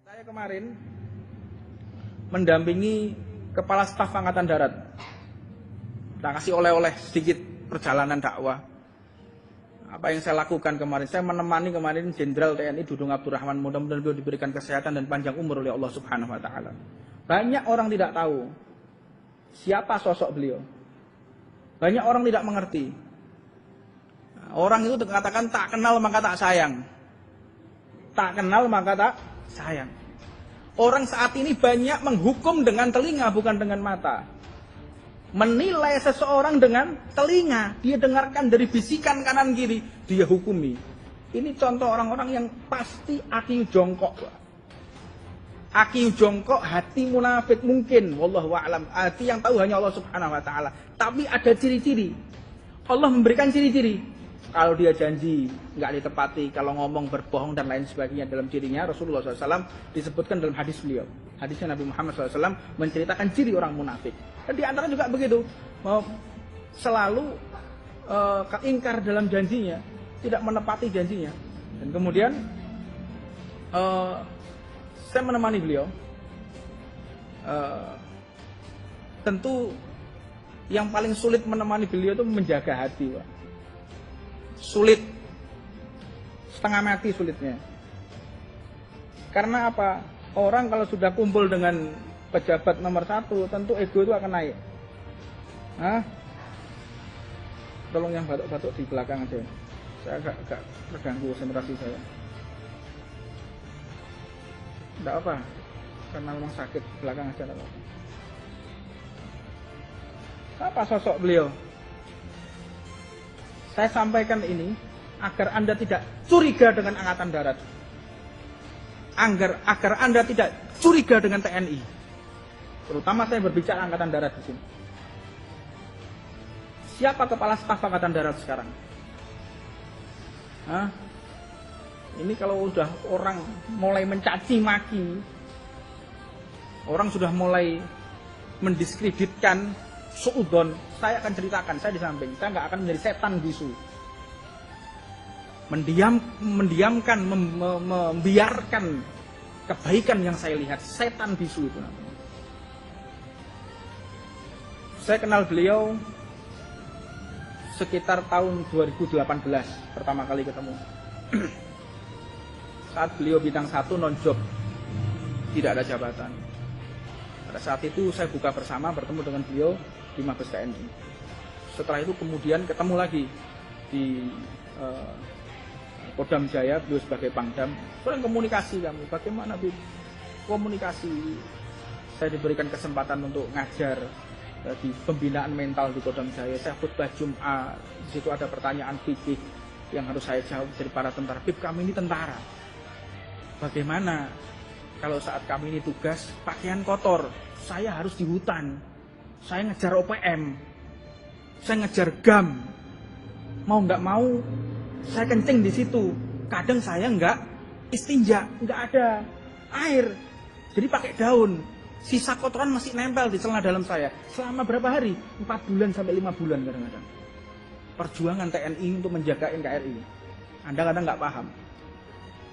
Saya kemarin mendampingi Kepala Staf Angkatan Darat. Kita kasih oleh-oleh sedikit perjalanan dakwah. Apa yang saya lakukan kemarin? Saya menemani kemarin Jenderal TNI Dudung Abdurrahman. Mudah-mudahan beliau diberikan kesehatan dan panjang umur oleh Allah Subhanahu wa taala. Banyak orang tidak tahu siapa sosok beliau. Banyak orang tidak mengerti. Orang itu mengatakan tak kenal maka tak sayang. Tak kenal maka tak sayang. Orang saat ini banyak menghukum dengan telinga bukan dengan mata. Menilai seseorang dengan telinga. Dia dengarkan dari bisikan kanan kiri, dia hukumi. Ini contoh orang-orang yang pasti akiu jongkok. Akiu jongkok, hati munafik mungkin. Wallahu a'lam. Hati yang tahu hanya Allah Subhanahu wa taala. Tapi ada ciri-ciri. Allah memberikan ciri-ciri. Kalau dia janji nggak ditepati, kalau ngomong berbohong dan lain sebagainya dalam cirinya, Rasulullah SAW disebutkan dalam hadis beliau. Hadisnya Nabi Muhammad SAW menceritakan ciri orang munafik. Dan di antara juga begitu, selalu ingkar dalam janjinya, tidak menepati janjinya. Dan kemudian saya menemani beliau. Tentu yang paling sulit menemani beliau itu menjaga hati, Pak. Sulit, setengah mati sulitnya. Karena apa? Orang kalau sudah kumpul dengan pejabat nomor 1, tentu ego itu akan naik. Hah? Tolong yang batuk-batuk di belakang aja. Saya agak terganggu konsentrasi saya. Tidak apa, karena memang sakit belakang aja. Apa sosok beliau? Saya sampaikan ini agar Anda tidak curiga dengan Angkatan Darat. Agar Anda tidak curiga dengan TNI. Terutama saya berbicara Angkatan Darat di sini. Siapa Kepala Staf Angkatan Darat sekarang? Hah? Ini kalau udah orang mulai mencaci maki, orang sudah mulai mendiskreditkan suudon, saya akan ceritakan, saya di samping, saya nggak akan menjadi setan bisu. Mendiamkan, membiarkan kebaikan yang saya lihat, setan bisu itu namanya. Saya kenal beliau sekitar tahun 2018, pertama kali ketemu. Saat beliau bintang 1 non-job, tidak ada jabatan. Pada saat itu saya buka bersama, bertemu dengan beliau di Mabes TNI. Setelah itu kemudian ketemu lagi di Kodam Jaya, beliau sebagai Pangdam. Sering komunikasi kami, bagaimana komunikasi. Saya diberikan kesempatan untuk ngajar di pembinaan mental di Kodam Jaya. Saya khutbah Jumat, di situ ada pertanyaan fikih yang harus saya jawab dari para tentara. Bib, kami ini tentara. Bagaimana kalau saat kami ini tugas pakaian kotor, saya harus di hutan. Saya ngejar OPM, saya ngejar GAM, mau nggak mau, saya kencing di situ. Kadang saya nggak istinja, nggak ada air, jadi pakai daun. Sisa kotoran masih nempel di celana dalam saya. Selama berapa hari? 4 bulan sampai 5 bulan kadang-kadang. Perjuangan TNI untuk menjaga NKRI. Anda kadang nggak paham.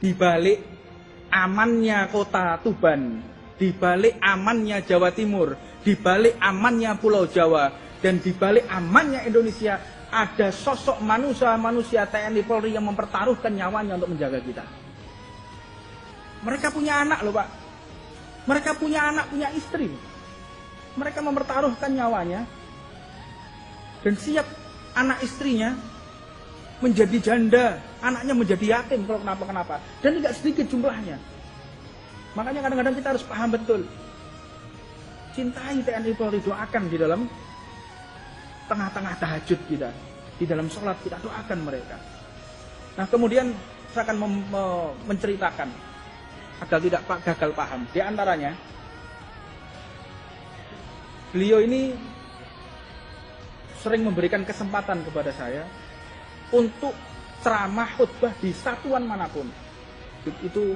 Di balik amannya kota Tuban, di balik amannya Jawa Timur, di balik amannya Pulau Jawa, dan di balik amannya Indonesia, ada sosok manusia TNI Polri yang mempertaruhkan nyawanya untuk menjaga kita. Mereka punya anak loh, Pak. Mereka punya anak, punya istri. Mereka mempertaruhkan nyawanya dan siap anak istrinya menjadi janda, anaknya menjadi yatim kalau kenapa-kenapa. Dan tidak sedikit jumlahnya. Makanya kadang-kadang kita harus paham betul. Cintai TNI Polri, doakan di dalam tengah-tengah tahajud kita. Di dalam sholat kita doakan mereka. Nah kemudian saya akan menceritakan agar tidak gagal paham. Di antaranya, beliau ini sering memberikan kesempatan kepada saya untuk ceramah khutbah di satuan manapun. Itu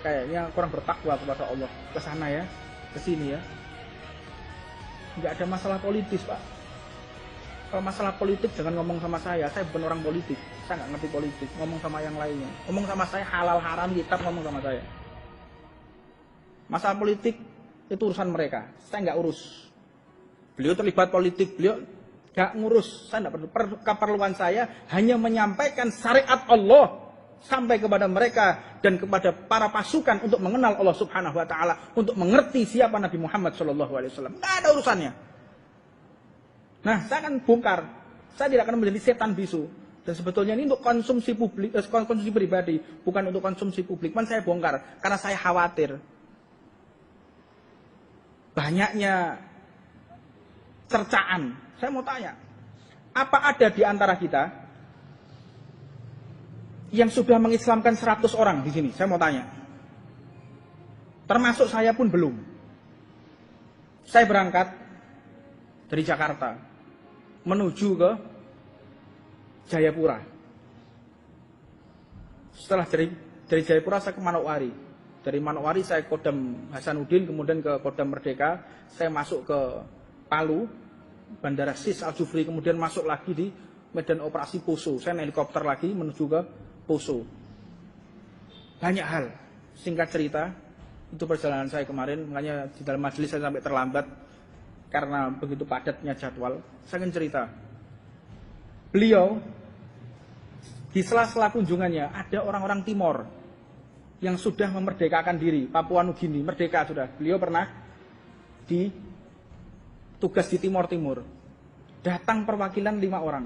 kayaknya kurang bertakwa kepada Allah. Ke sana ya, ke sini ya. Nggak ada masalah politis, Pak. Kalau masalah politik jangan ngomong sama saya bukan orang politik, saya nggak ngerti politik. Ngomong sama yang lainnya, ngomong sama saya halal haram kitab, ngomong sama saya. Masalah politik itu urusan mereka, saya nggak urus. Beliau terlibat politik, beliau nggak ngurus, saya nggak perlu. Keperluan saya hanya menyampaikan syariat Allah sampai kepada mereka dan kepada para pasukan untuk mengenal Allah Subhanahu wa taala, untuk mengerti siapa Nabi Muhammad sallallahu alaihi wasallam. Enggak ada urusannya. Nah, saya akan bongkar. Saya tidak akan menjadi setan bisu. Dan sebetulnya ini untuk konsumsi publik, konsumsi pribadi, bukan untuk konsumsi publik. Man saya bongkar karena saya khawatir banyaknya cercaan. Saya mau tanya, apa ada di antara kita yang sudah mengislamkan 100 orang di sini? Saya mau tanya. Termasuk saya pun belum. Saya berangkat dari Jakarta menuju ke Jayapura. Setelah dari Jayapura saya ke Manokwari. Dari Manokwari saya Kodam Hasanuddin, kemudian ke Kodam Merdeka. Saya masuk ke Palu, Bandara Sis Al Jufri, kemudian masuk lagi di medan operasi Poso. Saya naik helikopter lagi menuju ke Poso. Banyak hal. Singkat cerita, itu perjalanan saya kemarin. Makanya di dalam majelis saya sampai terlambat karena begitu padatnya jadwal. Saya ingin cerita. Beliau di sela-sela kunjungannya ada orang-orang Timor yang sudah memerdekakan diri, Papua Nugini, merdeka sudah. Beliau pernah tugas di Timur. Datang perwakilan 5 orang.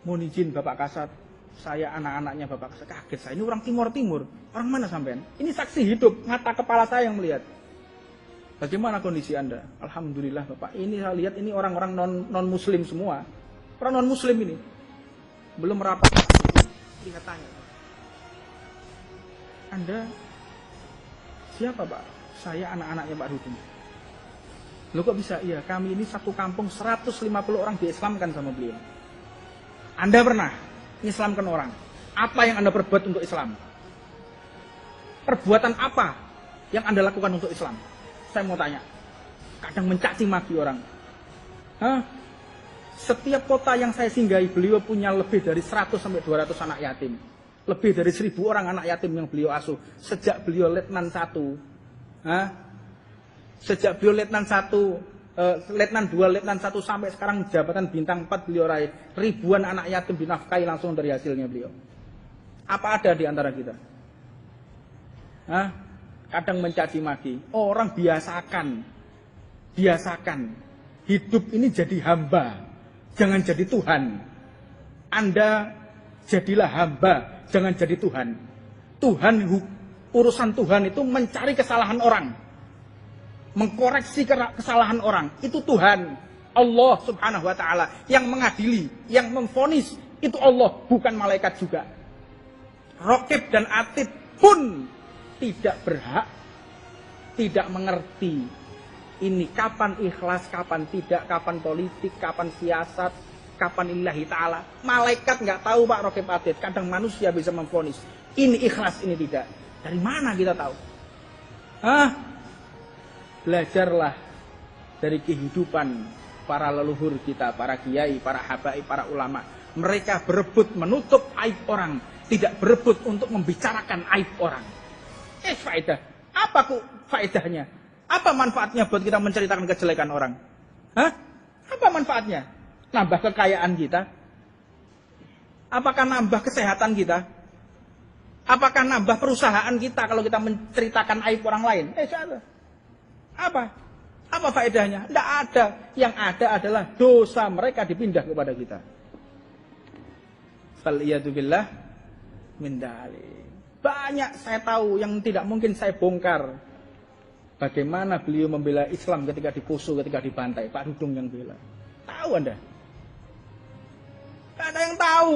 Mohon izin Bapak Kasat, saya anak-anaknya Bapak Kasat. Kaget saya, ini orang Timur. Orang mana sampean? Ini saksi hidup, mata kepala saya yang melihat. Bagaimana kondisi Anda? Alhamdulillah Bapak, ini saya lihat ini orang-orang non-muslim semua. Orang non-muslim ini belum merapat. Lihat tanya, Anda siapa Pak? Saya anak-anaknya Pak Dudung. Loh kok bisa? Iya, kami ini satu kampung 150 orang diislamkan sama beliau. Anda pernah mengislamkan orang? Apa yang Anda perbuat untuk Islam? Perbuatan apa yang Anda lakukan untuk Islam? Saya mau tanya. Kadang mencaci maki orang. Hah? Setiap kota yang saya singgahi, beliau punya lebih dari 100 sampai 200 anak yatim. Lebih dari 1000 orang anak yatim yang beliau asuh. Sejak beliau Letnan 1. Sejak beliau Letnan 1, Letnan 2, Letnan 1 sampai sekarang jabatan bintang 4 beliau raih. Ribuan anak yatim dinafkahi langsung dari hasilnya beliau. Apa ada di antara kita? Kadang mencaci maki. Orang biasakan hidup ini jadi hamba. Jangan jadi Tuhan. Anda jadilah hamba, jangan jadi Tuhan. Urusan Tuhan itu mencari kesalahan orang, mengkoreksi kesalahan orang. Itu Tuhan, Allah Subhanahu wa taala yang mengadili, yang memvonis. Itu Allah, bukan malaikat juga. Raqib dan Atid pun tidak berhak, tidak mengerti ini kapan ikhlas, kapan tidak, kapan politik, kapan siasat, kapan lillahi ta'ala. Malaikat nggak tahu Pak Raqib Atid. Kadang manusia bisa memvonis. Ini ikhlas, ini tidak. Dari mana kita tahu? Belajarlah dari kehidupan para leluhur kita, para kiai, para habaib, para ulama. Mereka berebut menutup aib orang, tidak berebut untuk membicarakan aib orang. Faedah. Apa faedahnya? Apa manfaatnya buat kita menceritakan kejelekan orang? Apa manfaatnya? Nambah kekayaan kita? Apakah nambah kesehatan kita? Apakah nambah perusahaan kita kalau kita menceritakan aib orang lain? Apa? Apa faedahnya? Tidak ada. Yang ada adalah dosa mereka dipindah kepada kita. Faliyatubillah min dzalik. Banyak saya tahu yang tidak mungkin saya bongkar. Bagaimana beliau membela Islam ketika di Poso, ketika dibantai. Pak Dudung yang bela. Tahu Anda? Tidak ada yang tahu.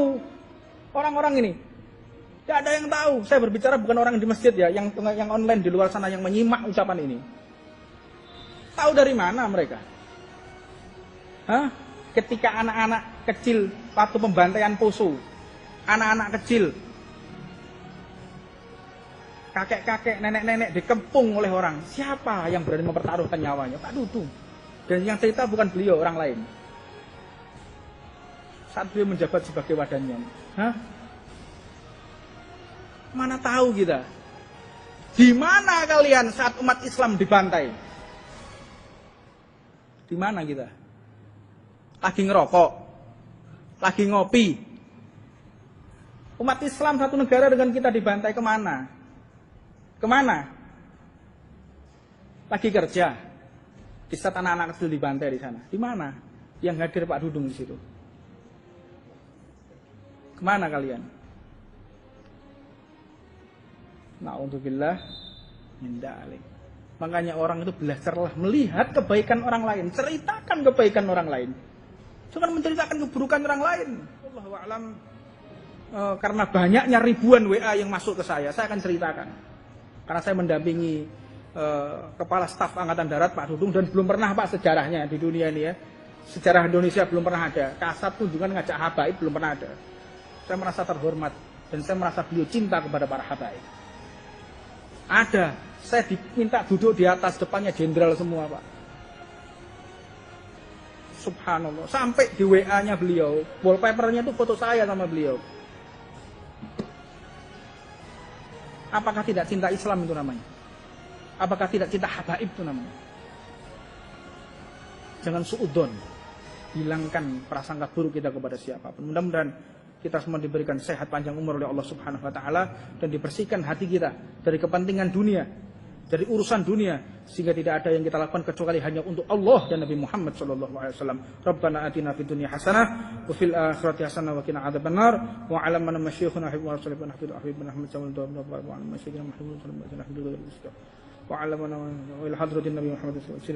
Orang-orang ini. Tidak ada yang tahu. Saya berbicara bukan orang di masjid ya. Yang online di luar sana yang menyimak ucapan ini. Tahu dari mana mereka? Ketika anak-anak kecil waktu pembantaian Poso. Anak-anak kecil. Kakek-kakek, nenek-nenek dikepung oleh orang. Siapa yang berani mempertaruhkan nyawanya? Pak Dudung. Dan yang cerita bukan beliau, orang lain. Saat beliau menjabat sebagai wadannya. Mana tahu kita. Di mana kalian saat umat Islam dibantai? Di mana kita? Lagi ngerokok, lagi ngopi. Umat Islam satu negara dengan kita dibantai kemana? Kemana? Lagi kerja. Di saat anak-anak kecil dibantai di sana. Di mana? Yang hadir Pak Dudung di situ. Kemana kalian? Na'udzubillah min dzalik. Makanya orang itu belajarlah melihat kebaikan orang lain, ceritakan kebaikan orang lain. Jangan menceritakan keburukan orang lain. Wallahu a'lam. Karena banyaknya ribuan WA yang masuk ke saya akan ceritakan. Karena saya mendampingi Kepala Staf Angkatan Darat Pak Dudung dan belum pernah Pak sejarahnya di dunia ini ya. Sejarah Indonesia belum pernah ada. Kasat kunjungan ngajak habaib belum pernah ada. Saya merasa terhormat dan saya merasa beliau cinta kepada para habaib. Ada, saya diminta duduk di atas, depannya jenderal semua Pak. Subhanallah, sampai di WA-nya beliau, wallpaper-nya itu foto saya sama beliau. Apakah tidak cinta Islam itu namanya? Apakah tidak cinta habaib itu namanya? Jangan suudzon, hilangkan prasangka buruk kita kepada siapapun. Mudah-mudahan kita semua diberikan sehat panjang umur oleh Allah Subhanahu wa taala dan dibersihkan hati kita dari kepentingan dunia, dari urusan dunia, sehingga tidak ada yang kita lakukan kecuali hanya untuk Allah dan Nabi Muhammad sallallahu alaihi wasallam. Rabbana atina fid dunya hasanah wa fil akhirati hasanah wa qina adzabannar wa 'alamana masyayikhuna wa sallallahu alaihi Muhammad sallallahu alaihi wasallam wa 'alamana wa ila hadratin Nabi Muhammad sallallahu alaihi wasallam.